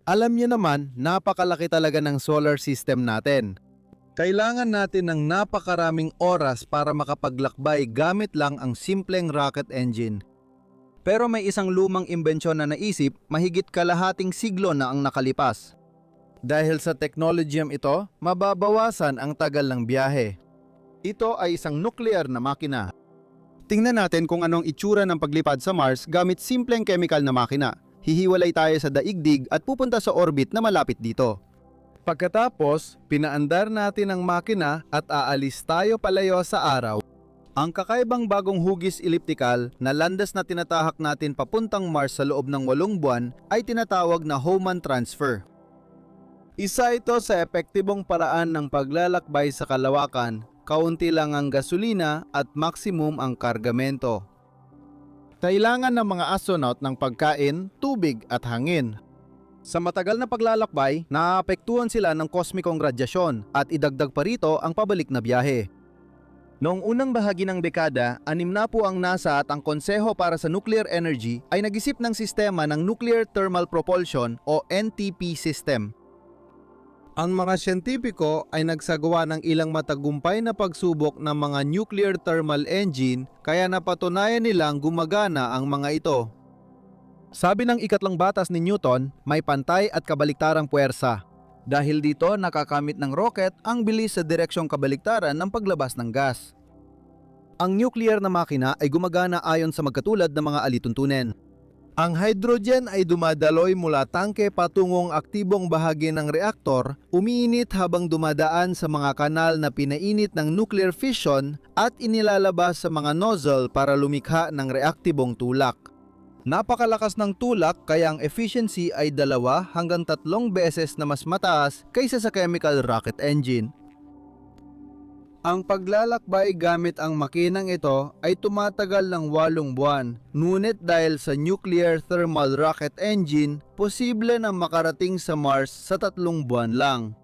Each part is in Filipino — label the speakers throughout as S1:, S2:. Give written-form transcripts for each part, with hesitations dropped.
S1: Alam niyo naman, napakalaki talaga ng solar system natin. Kailangan natin ng napakaraming oras para makapaglakbay gamit lang ang simpleng rocket engine. Pero may isang lumang imbensyon na naisip mahigit kalahating siglo na ang nakalipas. Dahil sa technologyam ito, mababawasan ang tagal ng biyahe. Ito ay isang nuclear na makina. Tingnan natin kung anong itsura ng paglipad sa Mars gamit simpleng chemical na makina. Hihiwalay tayo sa daigdig at pupunta sa orbit na malapit dito. Pagkatapos, pinaandar natin ang makina at aalis tayo palayo sa araw. Ang kakaibang bagong hugis elliptical na landas na tinatahak natin papuntang Mars sa loob ng 8 buwan ay tinatawag na Hohmann transfer. Isa ito sa epektibong paraan ng paglalakbay sa kalawakan, kaunti lang ang gasolina at maximum ang kargamento. Kailangan ng mga astronaut ng pagkain, tubig at hangin. Sa matagal na paglalakbay, naaapektuhan sila ng kosmikong radyasyon at idagdag pa rito ang pabalik na biyahe. Noong unang bahagi ng dekada, 6 na po ang NASA at ang Konseho para sa Nuclear Energy ay nag-isip ng sistema ng Nuclear Thermal Propulsion o NTP system. Ang mga siyentipiko ay nagsagawa ng ilang matagumpay na pagsubok ng mga nuclear thermal engine kaya napatunayan nilang gumagana ang mga ito. Sabi ng ikatlong batas ni Newton, may pantay at kabaliktarang puwersa. Dahil dito nakakamit ng rocket ang bilis sa direksyong kabaliktaran ng paglabas ng gas. Ang nuclear na makina ay gumagana ayon sa magkatulad na mga alituntunin. Ang hydrogen ay dumadaloy mula tangke patungong aktibong bahagi ng reaktor, umiinit habang dumadaan sa mga kanal na pinainit ng nuclear fission at inilalabas sa mga nozzle para lumikha ng reaktibong tulak. Napakalakas ng tulak kaya ang efficiency ay 2 hanggang 3 beses na mas mataas kaysa sa chemical rocket engine. Ang paglalakbay gamit ang makinang ito ay tumatagal ng 8 buwan, ngunit dahil sa nuclear thermal rocket engine, posible na makarating sa Mars sa 3 buwan lang.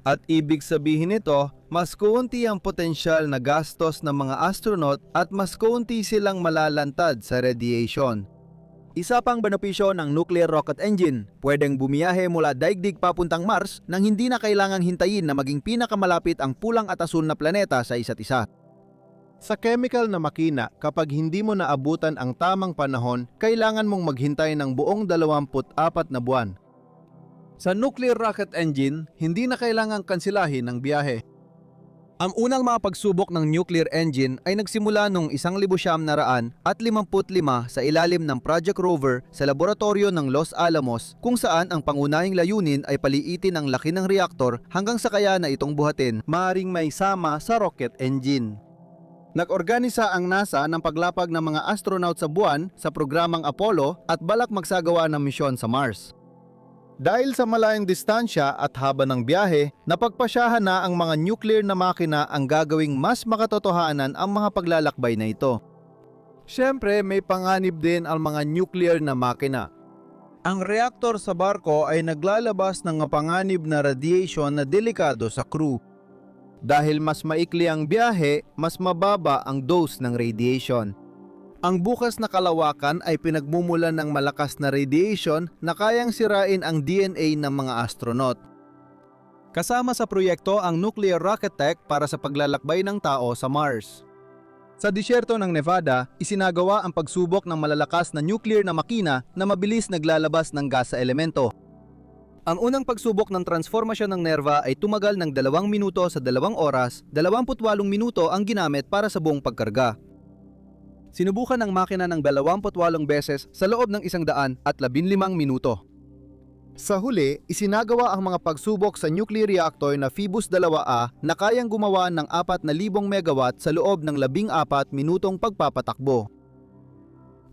S1: At ibig sabihin nito, mas kaunti ang potensyal na gastos ng mga astronaut at mas kaunti silang malalantad sa radiation. Isa pang benepisyo ng nuclear rocket engine, pwedeng bumiyahe mula daigdig papuntang Mars nang hindi na kailangang hintayin na maging pinakamalapit ang pulang at asul na planeta sa isa't isa. Sa chemical na makina, kapag hindi mo naabutan ang tamang panahon, kailangan mong maghintay ng buong 24 na buwan. Sa nuclear rocket engine, hindi na kailangang kansilahin ang biyahe. Ang unang mga pagsubok ng nuclear engine ay nagsimula noong 1955 sa ilalim ng Project Rover sa laboratorio ng Los Alamos, kung saan ang pangunahing layunin ay paliitin ang laki ng reaktor hanggang sa kaya na itong buhatin, maaaring may sama sa rocket engine. Nag-organisa ang NASA ng paglapag ng mga astronaut sa buwan sa programang Apollo at balak magsagawa ng misyon sa Mars. Dahil sa malayong distansya at haba ng biyahe, napagpasyahan na ang mga nuclear na makina ang gagawing mas makatotohanan ang mga paglalakbay na ito. Siyempre, may panganib din ang mga nuclear na makina. Ang reaktor sa barko ay naglalabas ng panganib na radiation na delikado sa crew. Dahil mas maikli ang biyahe, mas mababa ang dose ng radiation. Ang bukas na kalawakan ay pinagmumulan ng malakas na radiation na kayang sirain ang DNA ng mga astronaut. Kasama sa proyekto ang Nuclear Rocket Tech para sa paglalakbay ng tao sa Mars. Sa disyerto ng Nevada, isinagawa ang pagsubok ng malalakas na nuclear na makina na mabilis naglalabas ng gas sa elemento. Ang unang pagsubok ng transformasyon ng nerva ay tumagal ng 2 minuto sa 2 oras, 28 minuto ang ginamit para sa buong pagkarga. Sinubukan ng makina ng 28 beses sa loob ng 115 minuto. Sa huli, isinagawa ang mga pagsubok sa nuclear reactor na Phoebus 2A na kayang gumawa ng 4,000 megawatt sa loob ng 14 minutong pagpapatakbo.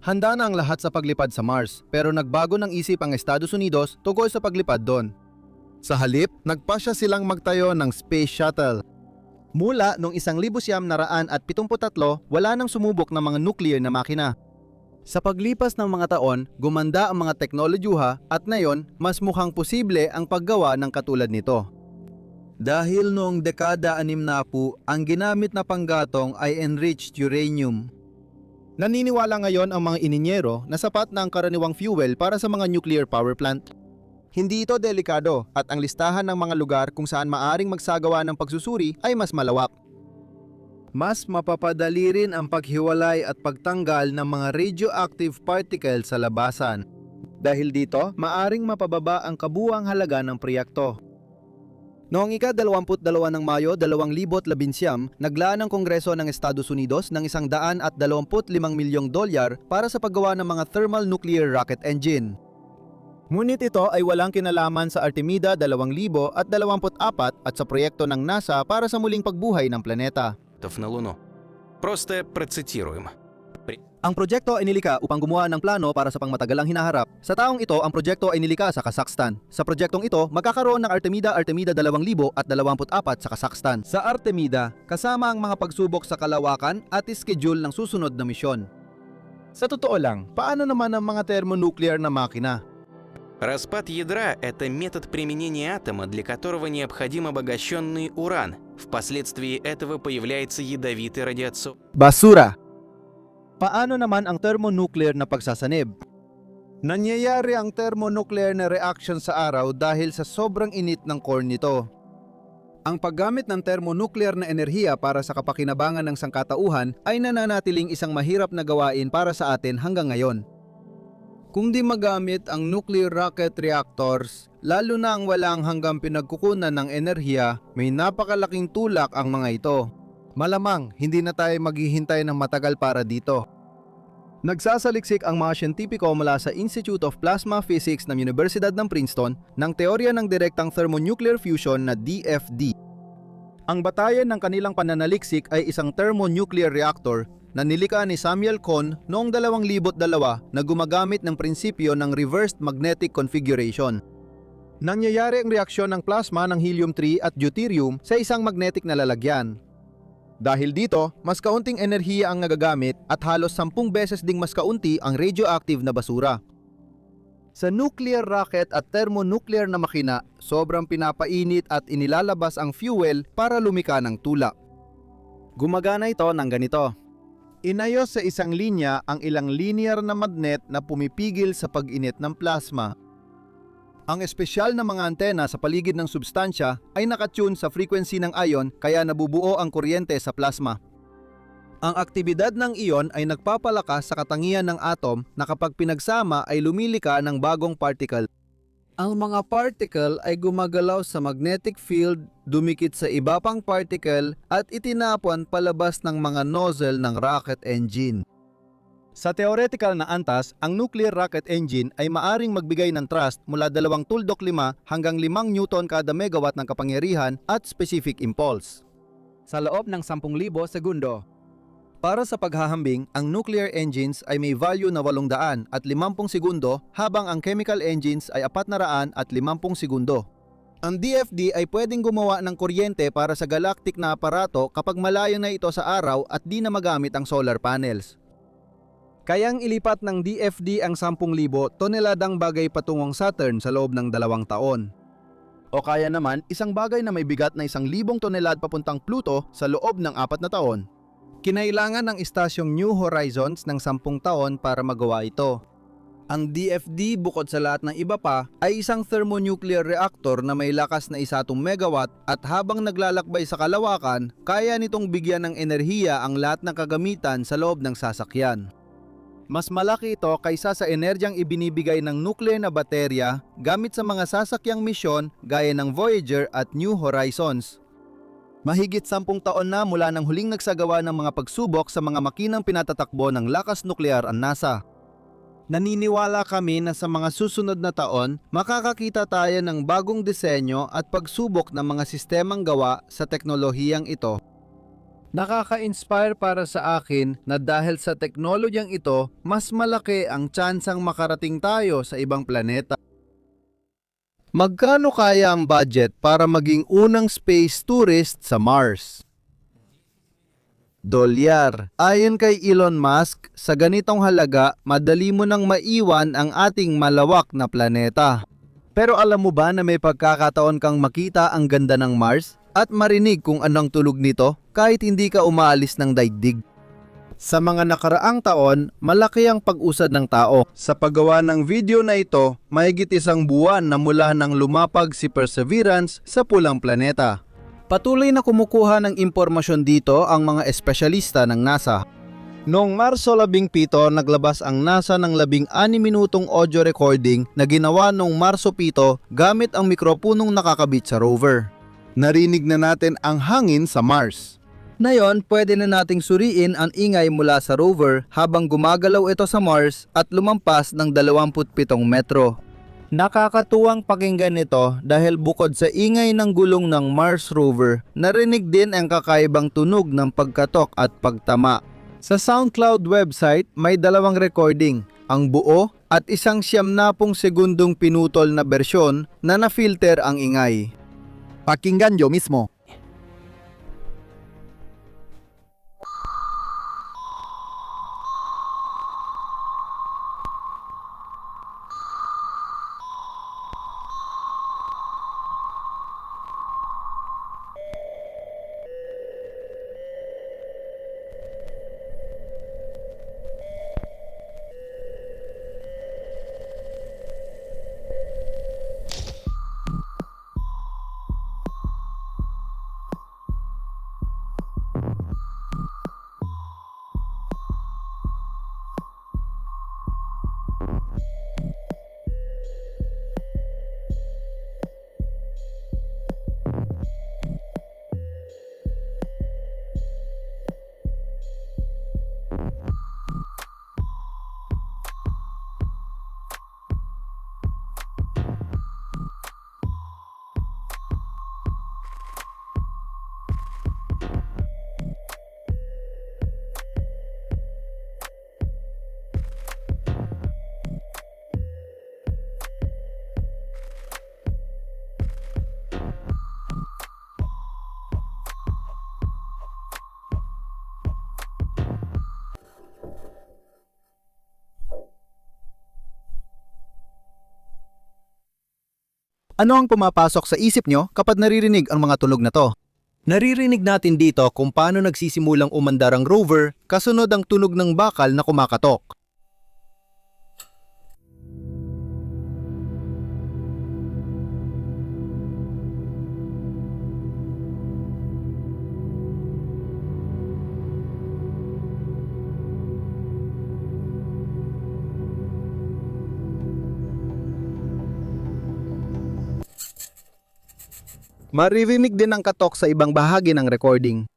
S1: Handa na ang lahat sa paglipad sa Mars, pero nagbago ng isip ang Estados Unidos tungkol sa paglipad doon. Sa halip, nagpasya silang magtayo ng Space Shuttle. Mula noong 1973, wala nang sumubok ng mga nuclear na makina. Sa paglipas ng mga taon, gumanda ang mga teknolohiya at ngayon, mas mukhang posible ang paggawa ng katulad nito. Dahil noong dekada 60, ang ginamit na panggatong ay enriched uranium. Naniniwala ngayon ang mga ininyero na sapat na ang karaniwang fuel para sa mga nuclear power plant.
S2: Hindi ito delikado at ang listahan ng mga lugar kung saan maaring magsagawa ng pagsusuri ay mas malawak.
S1: Mas mapapadali rin ang paghiwalay at pagtanggal ng mga radioactive particles sa labasan. Dahil dito, maaring mapababa ang kabuuang halaga ng proyekto.
S2: Noong ika-22 ng Mayo 2019, naglaan ang Kongreso ng Estados Unidos ng $125 milyong para sa paggawa ng mga thermal nuclear rocket engine. Ngunit ito ay walang kinalaman sa Artemida 2024 at sa proyekto ng NASA para sa muling pagbuhay ng planeta.
S3: На Луну. Просто процитируем.
S2: Ang proyekto ay nilikha upang gumawa ng plano para sa pangmatagalang hinaharap. Sa taong ito, ang proyekto ay nilikha sa Kazakhstan. Sa proyektong ito, magkakaroon ng Artemida 2024 sa Kazakhstan. Sa Artemida, kasama ang mga pagsubok sa kalawakan at schedule ng susunod na misyon. Sa totoo lang, paano naman ang mga thermonuclear na makina?
S3: Распад ядра – это метод применения атома, для которого необходим обогащенный уран. Впоследствии этого появляется ядовитый радиационный.
S1: Basura!
S2: Paano naman ang thermonuclear na pagsasanib?
S1: Nangyayari ang thermonuclear na reaction sa araw dahil sa sobrang init ng core nito. Ang paggamit ng thermonuclear na enerhiya para sa kapakinabangan ng sangkatauhan ay nananatiling isang mahirap na gawain para sa atin hanggang ngayon. Kung di magamit ang nuclear rocket reactors, lalo na ang walang hanggang pinagkukunan ng enerhiya, may napakalaking tulak ang mga ito. Malamang, hindi na tayo maghihintay ng matagal para dito. Nagsasaliksik ang mga siyentipiko mula sa Institute of Plasma Physics ng Universidad ng Princeton ng teorya ng direktang thermonuclear fusion na DFD. Ang batayan ng kanilang pananaliksik ay isang thermonuclear reactor na nilikha ni Samuel Kohn noong 2002 na gumagamit ng prinsipyo ng reversed magnetic configuration. Nangyayari ang reaksyon ng plasma ng helium-3 at deuterium sa isang magnetic na lalagyan. Dahil dito, mas kaunting enerhiya ang nagagamit at halos 10 beses ding mas kaunti ang radioactive na basura. Sa nuclear rocket at thermonuclear na makina, sobrang pinapainit at inilalabas ang fuel para lumika ng tulak. Gumagana ito ng ganito. Inayos sa isang linya ang ilang linear na magnet na pumipigil sa pag-init ng plasma. Ang espesyal na mga antena sa paligid ng substansya ay nakatune sa frequency ng ion kaya nabubuo ang kuryente sa plasma. Ang aktibidad ng ion ay nagpapalakas sa katangian ng atom na kapag pinagsama ay lumilika ng bagong particle. Ang mga particle ay gumagalaw sa magnetic field, dumikit sa iba pang particle at itinapon palabas ng mga nozzle ng rocket engine. Sa theoretical na antas, ang nuclear rocket engine ay maaring magbigay ng thrust mula 2.5 hanggang 5 Newton kada megawatt ng kapangyarihan at specific impulse sa loob ng 10,000 segundo. Para sa paghahambing, ang nuclear engines ay may value na 800 at 50 segundo habang ang chemical engines ay 400 at 50 segundo. Ang DFD ay pwedeng gumawa ng kuryente para sa galactic na aparato kapag malayo na ito sa araw at di na magamit ang solar panels. Kayang ilipat ng DFD ang 10,000 toneladang bagay patungong Saturn sa loob ng 2 taon. O kaya naman isang bagay na may bigat na 1,000 tonelad papuntang Pluto sa loob ng 4 na taon. Kinailangan ng istasyong New Horizons ng 10 taon para magawa ito. Ang DFD bukod sa lahat ng iba pa ay isang thermonuclear reactor na may lakas na 1 megawatt at habang naglalakbay sa kalawakan, kaya nitong bigyan ng enerhiya ang lahat ng kagamitan sa loob ng sasakyan. Mas malaki ito kaysa sa enerhiyang ibinibigay ng nuclear na baterya gamit sa mga sasakyang misyon gaya ng Voyager at New Horizons. Mahigit 10 taon na mula nang huling nagsagawa ng mga pagsubok sa mga makinang pinatatakbo ng lakas nuklear ang NASA. Naniniwala kami na sa mga susunod na taon, makakakita tayo ng bagong disenyo at pagsubok ng mga sistemang gawa sa teknolohiyang ito. Nakaka-inspire para sa akin na dahil sa teknolohiyang ito, mas malaki ang tsansang makarating tayo sa ibang planeta. Magkano kaya ang budget para maging unang space tourist sa Mars? $. Ayon kay Elon Musk, sa ganitong halaga, madali mo nang maiwan ang ating malawak na planeta. Pero alam mo ba na may pagkakataon kang makita ang ganda ng Mars at marinig kung anong tulog nito kahit hindi ka umaalis ng daigdig?
S2: Sa mga nakaraang taon, malaki ang pag-usad ng tao.
S1: Sa paggawa ng video na ito, mahigit 1 buwan na mula nang lumapag si Perseverance sa pulang planeta.
S2: Patuloy na kumukuha ng impormasyon dito ang mga espesyalista ng NASA. Noong Marso 17, naglabas ang NASA ng 16 minutong audio recording na ginawa noong Marso 7 gamit ang mikropunong nakakabit sa rover.
S1: Narinig na natin ang hangin sa Mars.
S2: Ngayon, pwede na nating suriin ang ingay mula sa rover habang gumagalaw ito sa Mars at lumampas ng 27 metro. Nakakatuwang pakinggan ito dahil bukod sa ingay ng gulong ng Mars rover, narinig din ang kakaibang tunog ng pagkatok at pagtama. Sa SoundCloud website, may 2 recording, ang buo at 1 segundong pinutol na bersyon na na-filter ang ingay.
S1: Pakinggan nyo mismo.
S2: Ano ang pumapasok sa isip nyo kapag naririnig ang mga tunog na to? Naririnig natin dito kung paano nagsisimulang umandar ang rover kasunod ang tunog ng bakal na kumakatok. Maririnig din ang katok sa ibang bahagi ng recording.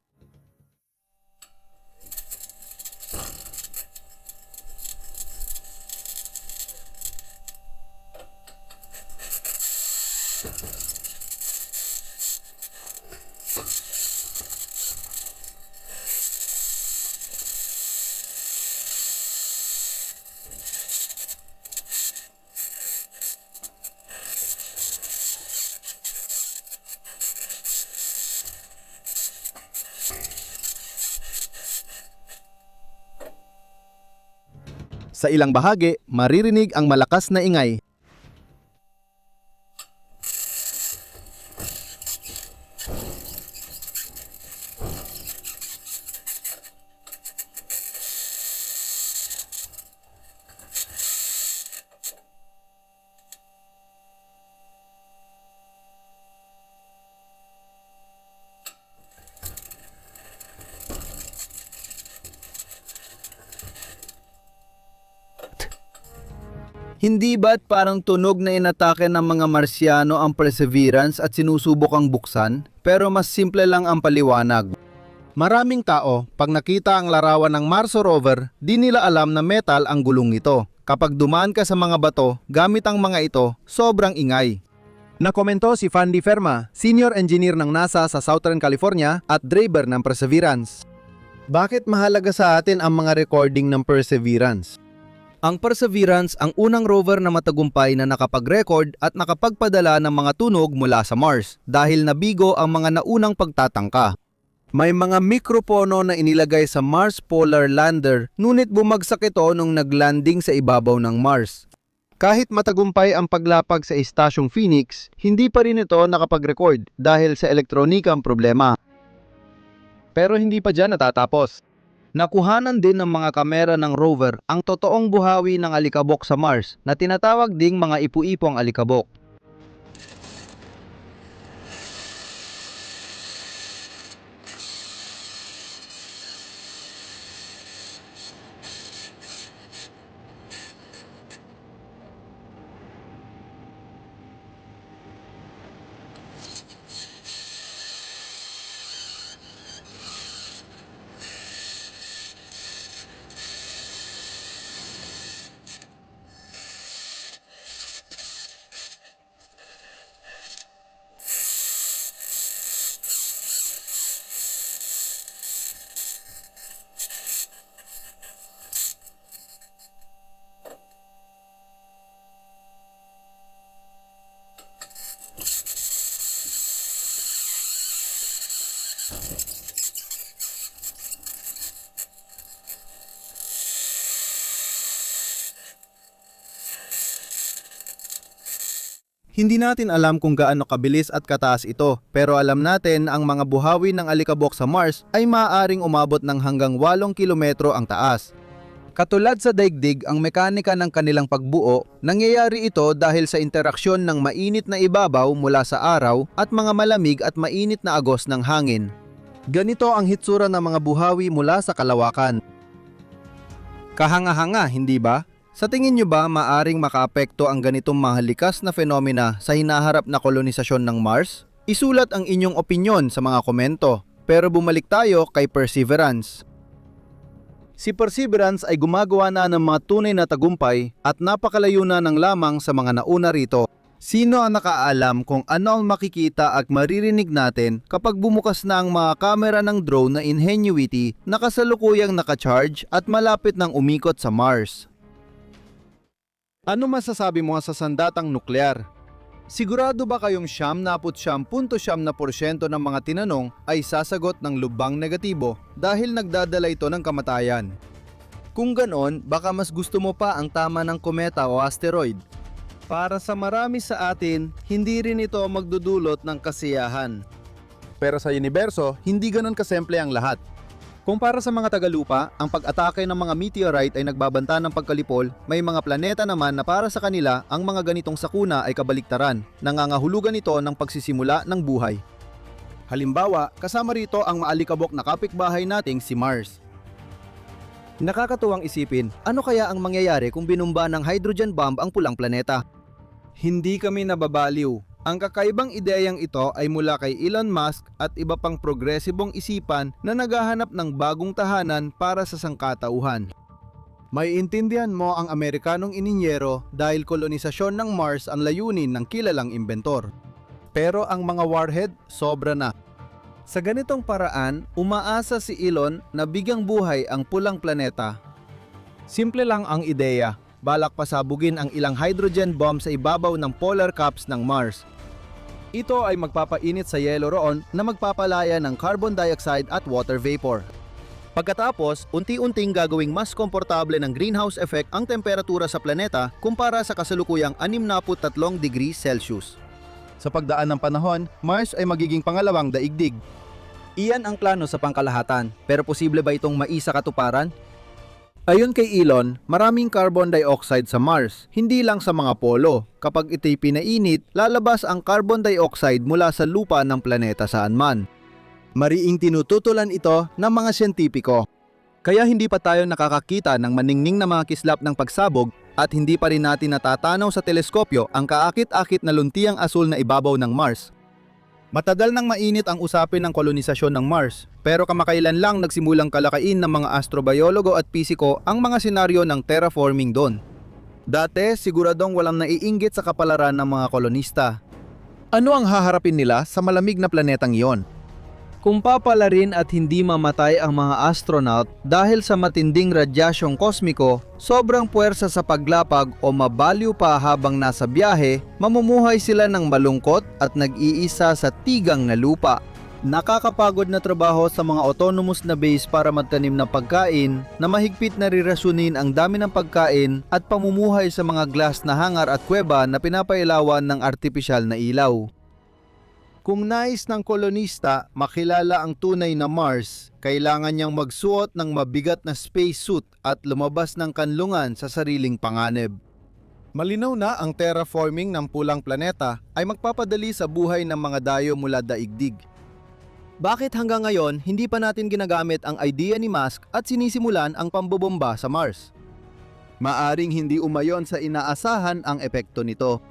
S2: Sa ilang bahagi, maririnig ang malakas na ingay. Hindi ba't parang tunog na inatake ng mga Marsiano ang Perseverance at sinusubukang buksan, pero mas simple lang ang paliwanag? Maraming tao, pag nakita ang larawan ng Mars rover, di nila alam na metal ang gulong nito. Kapag dumaan ka sa mga bato, gamit ang mga ito, sobrang ingay. Nakomento si Fandi Ferma, Senior Engineer ng NASA sa Southern California at driver ng Perseverance. Bakit mahalaga sa atin ang mga recording ng Perseverance? Ang Perseverance ang unang rover na matagumpay na nakapag-record at nakapagpadala ng mga tunog mula sa Mars dahil nabigo ang mga naunang pagtatangka. May mga mikropono na inilagay sa Mars Polar Lander ngunit bumagsak ito nung naglanding sa ibabaw ng Mars. Kahit matagumpay ang paglapag sa Istasyong Phoenix, hindi pa rin ito nakapag-record dahil sa elektronikang problema. Pero hindi pa dyan natatapos. Nakuhanan din ng mga kamera ng rover ang totoong buhawi ng alikabok sa Mars na tinatawag ding mga ipu-ipong alikabok. Hindi natin alam kung gaano kabilis at kataas ito, pero alam natin ang mga buhawi ng alikabok sa Mars ay maaaring umabot ng hanggang 8 kilometro ang taas. Katulad sa daigdig ang mekanika ng kanilang pagbuo, nangyayari ito dahil sa interaksyon ng mainit na ibabaw mula sa araw at mga malamig at mainit na agos ng hangin. Ganito ang hitsura ng mga buhawi mula sa kalawakan. Kahanga-hanga, hindi ba? Sa tingin nyo ba maaring makaapekto ang ganitong mga likas na fenomena sa hinaharap na kolonisasyon ng Mars? Isulat ang inyong opinyon sa mga komento. Pero bumalik tayo kay Perseverance. Si Perseverance ay gumagawa na ng mga tunay na tagumpay at napakalayo na ng lamang sa mga nauna rito. Sino ang nakaalam kung ano ang makikita at maririnig natin kapag bumukas na ang mga kamera ng drone na Ingenuity na kasalukuyang nakacharge at malapit ng umikot sa Mars? Ano masasabi mo sa sandatang nuklear? Sigurado ba kayong 99.9% ng mga tinanong ay sasagot ng lubhang negatibo dahil nagdadala ito ng kamatayan? Kung ganon, baka mas gusto mo pa ang tama ng kometa o asteroid. Para sa marami sa atin, hindi rin ito magdudulot ng kasiyahan. Pero sa universo, hindi ganon kasimple ang lahat. Kumpara sa mga tagalupa, ang pag-atake ng mga meteorite ay nagbabanta ng pagkalipol, may mga planeta naman na para sa kanila ang mga ganitong sakuna ay kabaliktaran, nangangahulugan ito ng pagsisimula ng buhay. Halimbawa, kasama rito ang maalikabok na kapitbahay nating si Mars. Nakakatuwang isipin, ano kaya ang mangyayari kung binumba ng hydrogen bomb ang pulang planeta? Hindi kami nababaliw. Ang kakaibang ideyang ito ay mula kay Elon Musk at iba pang progresibong isipan na naghahanap ng bagong tahanan para sa sangkatauhan. May intindihan mo ang Amerikanong ininyero dahil kolonisasyon ng Mars ang layunin ng kilalang inventor. Pero ang mga warhead, sobra na. Sa ganitong paraan, umaasa si Elon na bigyang buhay ang pulang planeta. Simple lang ang ideya. Balak pasabugin ang ilang hydrogen bomb sa ibabaw ng polar caps ng Mars. Ito ay magpapainit sa yelo roon na magpapalaya ng carbon dioxide at water vapor. Pagkatapos, unti-unting gagawing mas komportable ng greenhouse effect ang temperatura sa planeta kumpara sa kasalukuyang 63 degrees Celsius. Sa pagdaan ng panahon, Mars ay magiging pangalawang daigdig. Iyan ang plano sa pangkalahatan, pero posible ba itong maisa katuparan? Ayon kay Elon, maraming carbon dioxide sa Mars, hindi lang sa mga polo. Kapag ito'y pinainit, lalabas ang carbon dioxide mula sa lupa ng planeta saan man. Mariing tinututulan ito ng mga siyentipiko. Kaya hindi pa tayo nakakakita ng maningning na mga kislap ng pagsabog at hindi pa rin natin natatanaw sa teleskopyo ang kaakit-akit na luntiang asul na ibabaw ng Mars. Matagal nang mainit ang usapin ng kolonisasyon ng Mars, pero kamakailan lang nagsimulang kalakain ng mga astrobiologo at pisiko ang mga senaryo ng terraforming doon. Dati, siguradong walang naiinggit sa kapalaran ng mga kolonista. Ano ang haharapin nila sa malamig na planetang iyon? Kung papalarin at hindi mamatay ang mga astronaut dahil sa matinding radyasyong kosmiko, sobrang puwersa sa paglapag o mabaliw pa habang nasa biyahe, mamumuhay sila ng malungkot at nag-iisa sa tigang na lupa. Nakakapagod na trabaho sa mga autonomous na base para magtanim ng pagkain na mahigpit na rirasunin ang dami ng pagkain at pamumuhay sa mga glass na hangar at kuweba na pinapailawan ng artipisyal na ilaw.
S1: Kung nais ng kolonista makilala ang tunay na Mars, kailangan niyang magsuot ng mabigat na spacesuit at lumabas ng kanlungan sa sariling panganib. Malinaw na ang terraforming ng pulang planeta ay magpapadali sa buhay ng mga dayo mula daigdig.
S2: Bakit hanggang ngayon hindi pa natin ginagamit ang idea ni Musk at sinisimulan ang pambobomba sa Mars?
S1: Maaring hindi umayon sa inaasahan ang epekto nito.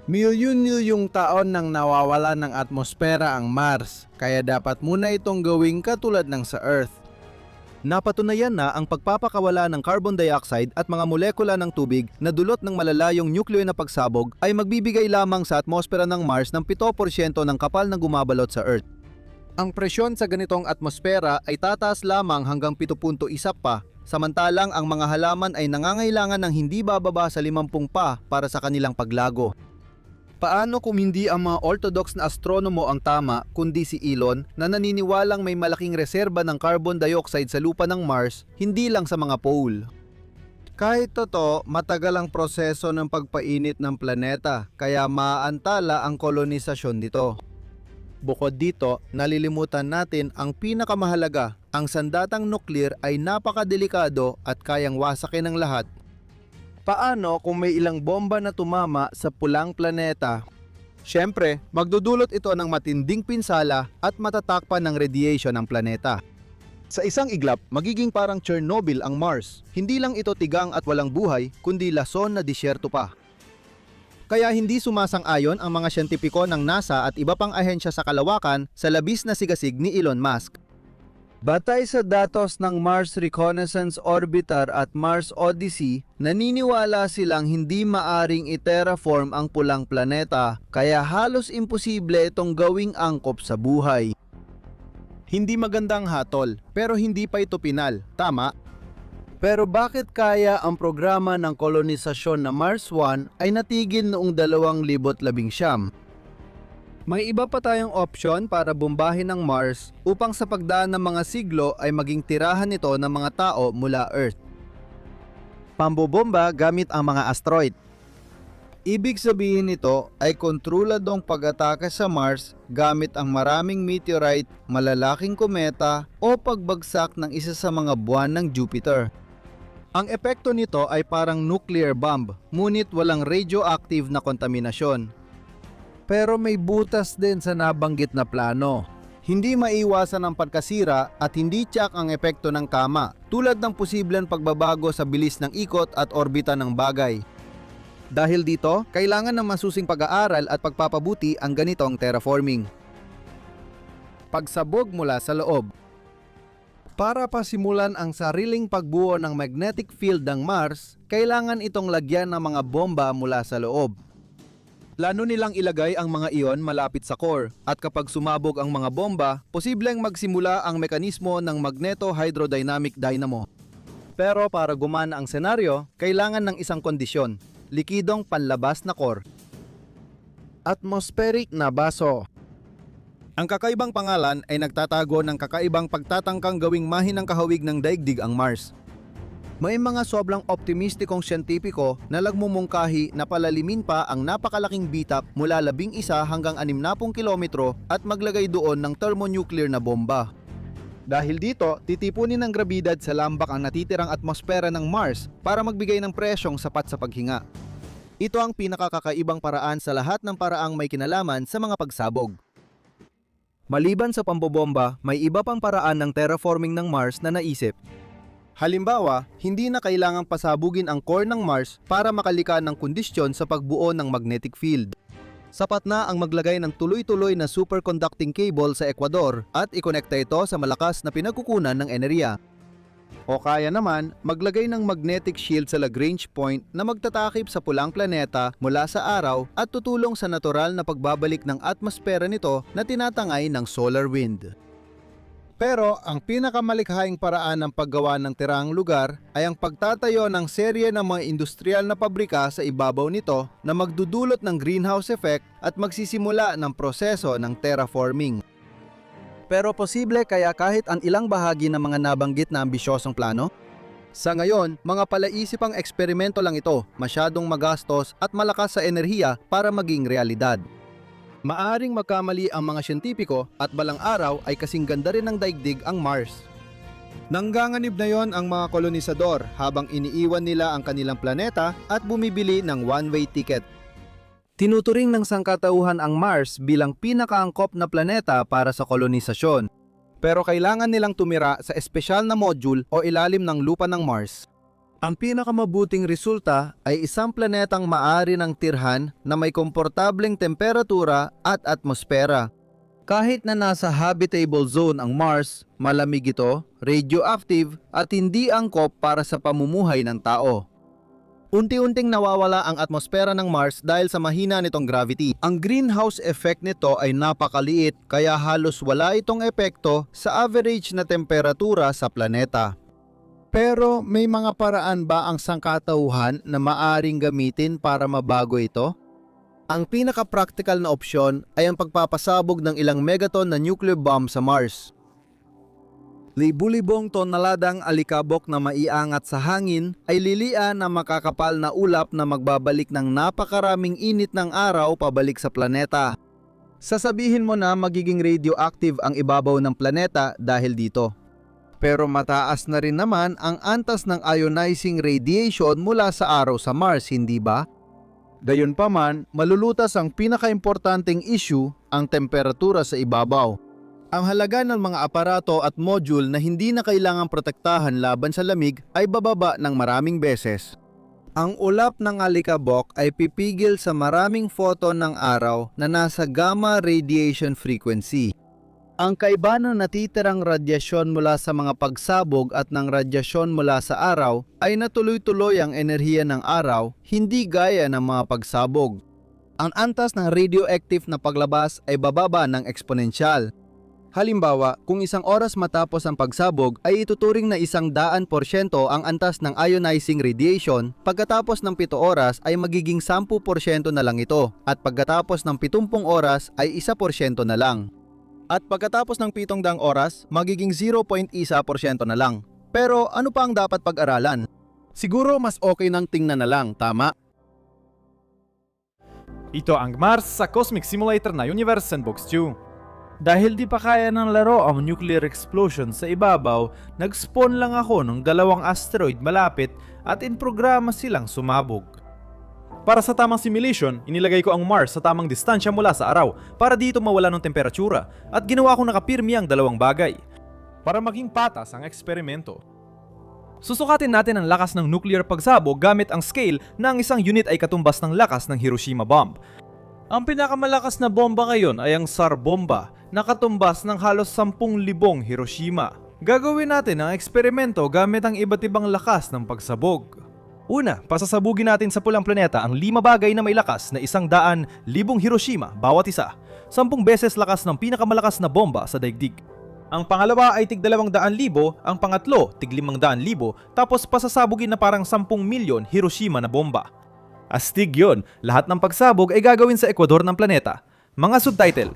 S1: Milyon-milyong taon nang nawawala ng atmosfera ang Mars, kaya dapat muna itong gawing katulad ng sa Earth.
S2: Napatunayan na ang pagpapakawala ng carbon dioxide at mga molekula ng tubig na dulot ng malalayong nuclear na pagsabog ay magbibigay lamang sa atmosfera ng Mars ng 7% ng kapal na gumabalot sa Earth. Ang presyon sa ganitong atmosfera ay tataas lamang hanggang 7.1 pa, samantalang ang mga halaman ay nangangailangan ng hindi bababa sa 50 pa para sa kanilang paglago. Paano kung hindi ang mga orthodox na astronomo ang tama kundi si Elon na naniniwalang may malaking reserba ng carbon dioxide sa lupa ng Mars, hindi lang sa mga pole?
S1: Kahit totoo, matagal ang proseso ng pagpainit ng planeta, kaya maaantala ang kolonisasyon nito. Bukod dito, nalilimutan natin ang pinakamahalaga, ang sandatang nuklear ay napakadelikado at kayang wasakin ng lahat. Paano kung may ilang bomba na tumama sa pulang planeta? Siyempre, magdudulot ito ng matinding pinsala at matatakpan ng radiation ang planeta. Sa isang iglap, magiging parang Chernobyl ang Mars. Hindi lang ito tigang at walang buhay, kundi lason na disyerto pa. Kaya hindi sumasang-ayon ang mga siyentipiko ng NASA at iba pang ahensya sa kalawakan sa labis na sigasig ni Elon Musk. Batay sa datos ng Mars Reconnaissance Orbiter at Mars Odyssey, naniniwala silang hindi maaring iterraform ang pulang planeta, kaya halos imposible itong gawing angkop sa buhay. Hindi magandang hatol, pero hindi pa ito pinal, tama? Pero bakit kaya ang programa ng kolonisasyon na Mars 1 ay natigil noong 2019? May iba pa tayong opsyon para bombahin ang Mars upang sa pagdaan ng mga siglo ay maging tirahan nito ng mga tao mula Earth. Pambobomba gamit ang mga asteroid. Ibig sabihin nito ay kontroladong pag-atake sa Mars gamit ang maraming meteorite, malalaking kometa o pagbagsak ng isa sa mga buwan ng Jupiter. Ang epekto nito ay parang nuclear bomb, ngunit walang radioactive na kontaminasyon. Pero may butas din sa nabanggit na plano. Hindi maiwasan ang pagkasira at hindi tiyak ang epekto ng kama, tulad ng posibleng pagbabago sa bilis ng ikot at orbita ng bagay. Dahil dito, kailangan ng masusing pag-aaral at pagpapabuti ang ganitong terraforming. Pagsabog mula sa loob. Para pasimulan ang sariling pagbuo ng magnetic field ng Mars, kailangan itong lagyan ng mga bomba mula sa loob. Plano nilang ilagay ang mga iyon malapit sa core at kapag sumabog ang mga bomba, posibleng magsimula ang mekanismo ng magneto-hydrodynamic dynamo. Pero para gumana ang senaryo, kailangan ng isang kondisyon, likidong panlabas na core. Atmospheric na baso. Ang kakaibang pangalan ay nagtatago ng kakaibang pagtatangkang gawing mahinang kahawig ng daigdig ang Mars. May mga sobrang optimistikong siyentipiko na nagmumungkahi na palalimin pa ang napakalaking bitak mula 11 hanggang 60 kilometro at maglagay doon ng thermonuclear na bomba. Dahil dito, titipunin ng grabidad sa lambak ang natitirang atmosfera ng Mars para magbigay ng presyong sapat sa paghinga. Ito ang pinakakakaibang paraan sa lahat ng paraang may kinalaman sa mga pagsabog. Maliban sa pambobomba, may iba pang paraan ng terraforming ng Mars na naisip. Halimbawa, hindi na kailangang pasabugin ang core ng Mars para makalika ng kondisyon sa pagbuo ng magnetic field. Sapat na ang maglagay ng tuloy-tuloy na superconducting cable sa Ecuador at ikonekta ito sa malakas na pinagkukunan ng enerhiya. O kaya naman, maglagay ng magnetic shield sa Lagrange point na magtatakip sa pulang planeta mula sa araw at tutulong sa natural na pagbabalik ng atmosfera nito na tinatangay ng solar wind. Pero ang pinakamalikhaing paraan ng paggawa ng tiraang lugar ay ang pagtatayo ng serye ng mga industrial na pabrika sa ibabaw nito na magdudulot ng greenhouse effect at magsisimula ng proseso ng terraforming. Pero posible kaya kahit ang ilang bahagi ng mga nabanggit na ambisyosong plano? Sa ngayon, mga palaisipang eksperimento lang ito, masyadong magastos at malakas sa enerhiya para maging realidad.
S2: Maaring magkamali ang mga siyentipiko at balang araw ay kasing ganda rin ng daigdig ang Mars.
S1: Nangganganib na yon ang mga kolonisador habang iniiwan nila ang kanilang planeta at bumibili ng one-way ticket.
S2: Tinuturing ng sangkatauhan ang Mars bilang pinakaangkop na planeta para sa kolonisasyon.
S1: Pero kailangan nilang tumira sa espesyal na module o ilalim ng lupa ng Mars.
S2: Ang pinakamabuting resulta ay isang planetang maaari ng tirhan na may komportableng temperatura at atmosfera. Kahit na nasa habitable zone ang Mars, malamig ito, radioactive at hindi angkop para sa pamumuhay ng tao. Unti-unting nawawala ang atmosfera ng Mars dahil sa mahina nitong gravity. Ang greenhouse effect nito ay napakaliit kaya halos wala itong epekto sa average na temperatura sa planeta. Pero may mga paraan ba ang sangkatauhan na maaring gamitin para mabago ito? Ang pinaka-practical na opsyon ay ang pagpapasabog ng ilang megaton na nuclear bomb sa Mars. Libu-libong tonaladang alikabok na maiangat sa hangin ay lilian na makakapal na ulap na magbabalik ng napakaraming init ng araw pabalik sa planeta. Sasabihin mo na magiging radioactive ang ibabaw ng planeta dahil dito. Pero mataas na rin naman ang antas ng ionizing radiation mula sa araw sa Mars, hindi ba? Gayunpaman, malulutas ang pinakaimportanteng issue, ang temperatura sa ibabaw. Ang halaga ng mga aparato at module na hindi na kailangang protektahan laban sa lamig ay bababa ng maraming beses. Ang ulap ng alikabok ay pipigil sa maraming photon ng araw na nasa gamma radiation frequency. Ang kaiba ng natitirang radyasyon mula sa mga pagsabog at ng radyasyon mula sa araw ay natuloy-tuloy ang enerhiya ng araw, hindi gaya ng mga pagsabog. Ang antas ng radioactive na paglabas ay bababa ng eksponensyal. Halimbawa, kung 1 oras matapos ang pagsabog ay ituturing na 100% ang antas ng ionizing radiation, pagkatapos ng 7 oras ay magiging 10% na lang ito, at pagkatapos ng 70 oras ay 1% na lang. At pagkatapos ng 700 oras, magiging 0.1% na lang. Pero ano pa ang dapat pag-aralan? Siguro mas okay nang tingnan na lang, tama?
S4: Ito ang Mars sa Cosmic Simulator na Universe Sandbox 2. Dahil di pa kaya ng laro ang nuclear explosion sa ibabaw, nag-spawn lang ako ng 2 asteroid malapit at inprograma silang sumabog. Para sa tamang simulation, inilagay ko ang Mars sa tamang distansya mula sa araw para dito mawala ng temperatura at ginawa kong nakapirmi ang 2 bagay para maging patas ang eksperimento. Susukatin natin ang lakas ng nuclear pagsabog gamit ang scale na ang isang unit ay katumbas ng lakas ng Hiroshima bomb. Ang pinakamalakas na bomba ngayon ay ang SAR bomba na katumbas ng halos 10,000 Hiroshima. Gagawin natin ang eksperimento gamit ang iba't ibang lakas ng pagsabog. Una, pasasabugin natin sa pulang planeta ang 5 bagay na may lakas na 100,000 Hiroshima bawat isa, 10 beses lakas ng pinakamalakas na bomba sa daigdig. Ang pangalawa ay tig 200,000, ang pangatlo tig 500,000, tapos pasasabugin na parang 10 milyon Hiroshima na bomba. Astig yun, lahat ng pagsabog ay gagawin sa ekwador ng planeta. Mga subtitle.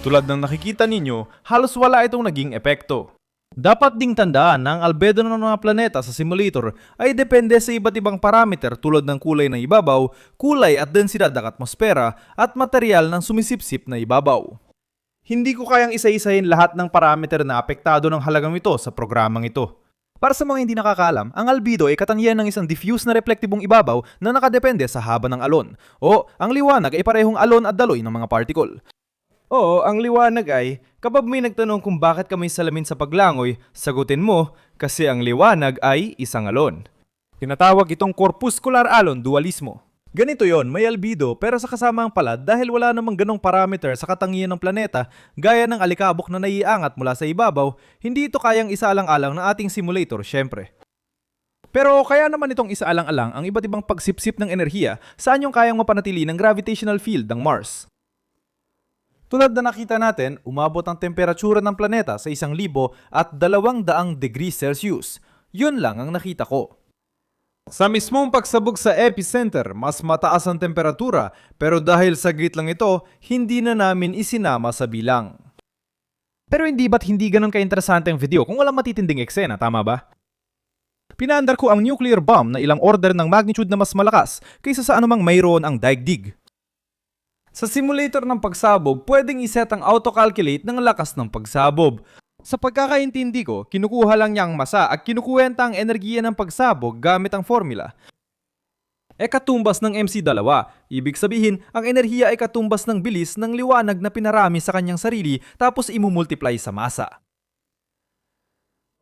S4: Tulad ng nakikita ninyo, halos wala itong naging epekto. Dapat ding tandaan na ang albedo ng mga planeta sa simulator ay depende sa iba't ibang parameter tulad ng kulay ng ibabaw, kulay at densidad ng atmosfera at material ng sumisipsip na ibabaw. Hindi ko kayang isa-isahin lahat ng parameter na apektado ng halagang ito sa programang ito. Para sa mga hindi nakakaalam, ang albedo ay katangian ng isang diffuse na reflektibong ibabaw na nakadepende sa haba ng alon. O, ang liwanag ay parehong alon at daloy ng mga particle. Oo, ang liwanag ay, kapag may nagtanong kung bakit ka may salamin sa paglangoy, sagutin mo, kasi ang liwanag ay isang alon. Tinatawag itong corpuscular alon dualismo. Ganito yon, may albedo pero sa kasamang palad dahil wala namang ganong parameter sa katangian ng planeta gaya ng alikabok na naiangat mula sa ibabaw, hindi ito kayang isaalang-alang ng ating simulator syempre. Pero kaya naman itong isaalang-alang ang iba't ibang pagsipsip ng enerhiya saan yung kayang mapanatili ng gravitational field ng Mars. Tulad na nakita natin, umabot ang temperatura ng planeta sa 1,200 degrees Celsius. Yun lang ang nakita ko. Sa mismong pagsabog sa epicenter, mas mataas ang temperatura pero dahil saglit lang ito, hindi na namin isinama sa bilang. Pero ba't hindi ganun ka-interesante ang video kung walang matitinding eksena, tama ba? Pinaandar ko ang nuclear bomb na ilang order ng magnitude na mas malakas kaysa sa anumang mayroon ang daigdig. Sa simulator ng pagsabog, pwedeng iset ang auto-calculate ng lakas ng pagsabog. Sa pagkakaintindi ko, kinukuha lang niya ang masa at kinukuwenta ang enerhiya ng pagsabog gamit ang formula. Katumbas ng MC2, ibig sabihin, ang enerhiya ay katumbas ng bilis ng liwanag na pinarami sa kanyang sarili tapos imumultiply sa masa.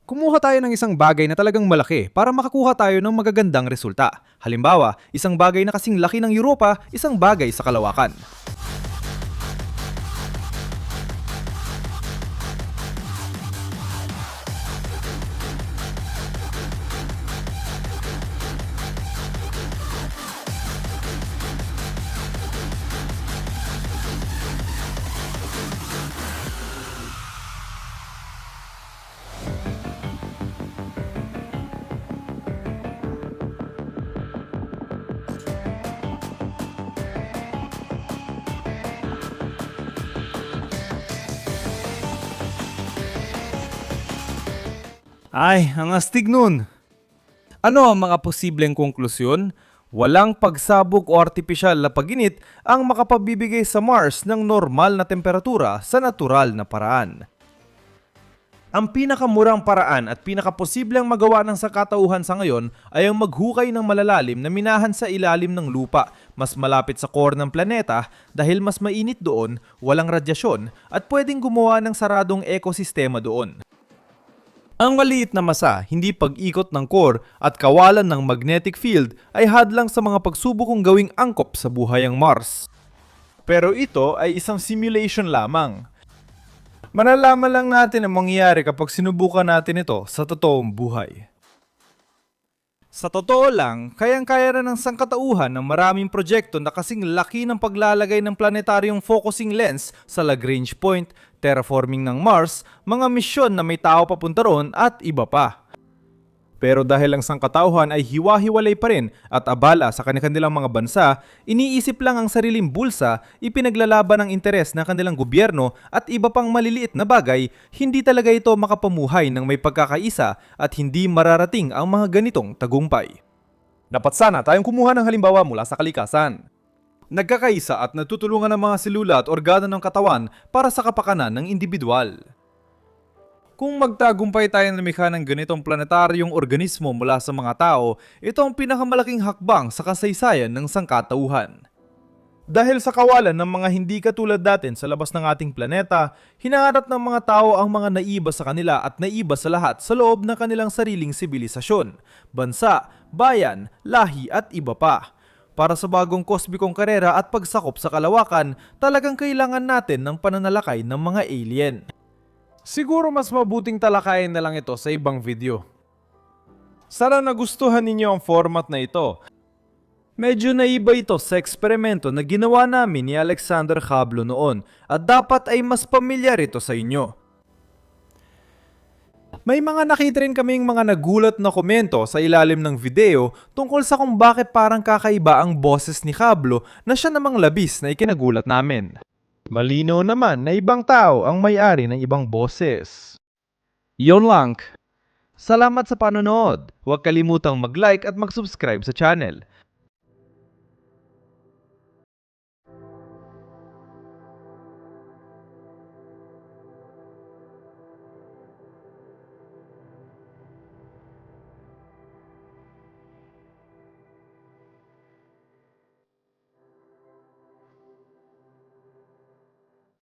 S4: Kumuha tayo ng isang bagay na talagang malaki para makakuha tayo ng magagandang resulta. Halimbawa, isang bagay na kasing laki ng Europa, isang bagay sa kalawakan. Ay, ang astig nun. Ano ang mga posibleng konklusyon? Walang pagsabog o artipisyal na paginit ang makapabibigay sa Mars ng normal na temperatura sa natural na paraan. Ang pinakamurang paraan at pinakaposibleng magawa ng sangkatauhan sa ngayon ay ang maghukay ng malalalim na minahan sa ilalim ng lupa, mas malapit sa core ng planeta dahil mas mainit doon, walang radyasyon at pwedeng gumawa ng saradong ekosistema doon. Ang maliit na masa, hindi pag-ikot ng core at kawalan ng magnetic field ay hadlang sa mga pagsubokong gawing angkop sa buhay ang Mars. Pero ito ay isang simulation lamang. Malalaman lang natin ang mangyayari kapag sinubukan natin ito sa totoong buhay. Sa totoo lang, kayang-kaya na ng sangkatauhan ng maraming proyekto na kasing laki ng paglalagay ng planetaryong focusing lens sa Lagrange point, terraforming ng Mars, mga misyon na may tao papunta roon at iba pa. Pero dahil ang sangkatauhan ay hiwa-hiwalay pa rin at abala sa kanilang mga bansa, iniisip lang ang sariling bulsa, ipinaglalaban ang interes ng kanilang gobyerno at iba pang maliliit na bagay, hindi talaga ito makapamuhay ng may pagkakaisa at hindi mararating ang mga ganitong tagumpay. Dapat sana tayong kumuha ng halimbawa mula sa kalikasan. Nagkakaisa at natutulungan ng mga selula at organo ng katawan para sa kapakanan ng individual. Kung magtagumpay tayo na lumikha ng ganitong planetaryong organismo mula sa mga tao, ito ang pinakamalaking hakbang sa kasaysayan ng sangkatauhan. Dahil sa kawalan ng mga hindi katulad natin sa labas ng ating planeta, hinaharap ng mga tao ang mga naiba sa kanila at naiba sa lahat sa loob ng kanilang sariling sibilisasyon, bansa, bayan, lahi at iba pa. Para sa bagong kosmikong karera at pagsakop sa kalawakan, talagang kailangan natin ng pananalakay ng mga alien. Siguro mas mabuting talakayin na lang ito sa ibang video. Sana nagustuhan ninyo ang format na ito. Medyo naiba ito sa eksperimento na ginawa namin ni Alexander Hablo noon at dapat ay mas pamilyar ito sa inyo. May mga nakita rin kaming mga nagulat na komento sa ilalim ng video tungkol sa kung bakit parang kakaiba ang boses ni Hablo na siya namang labis na ikinagulat namin. Malinaw naman na ibang tao ang may-ari ng ibang boses. Yon lang. Salamat sa panonood. Huwag kalimutang mag-like at mag-subscribe sa channel.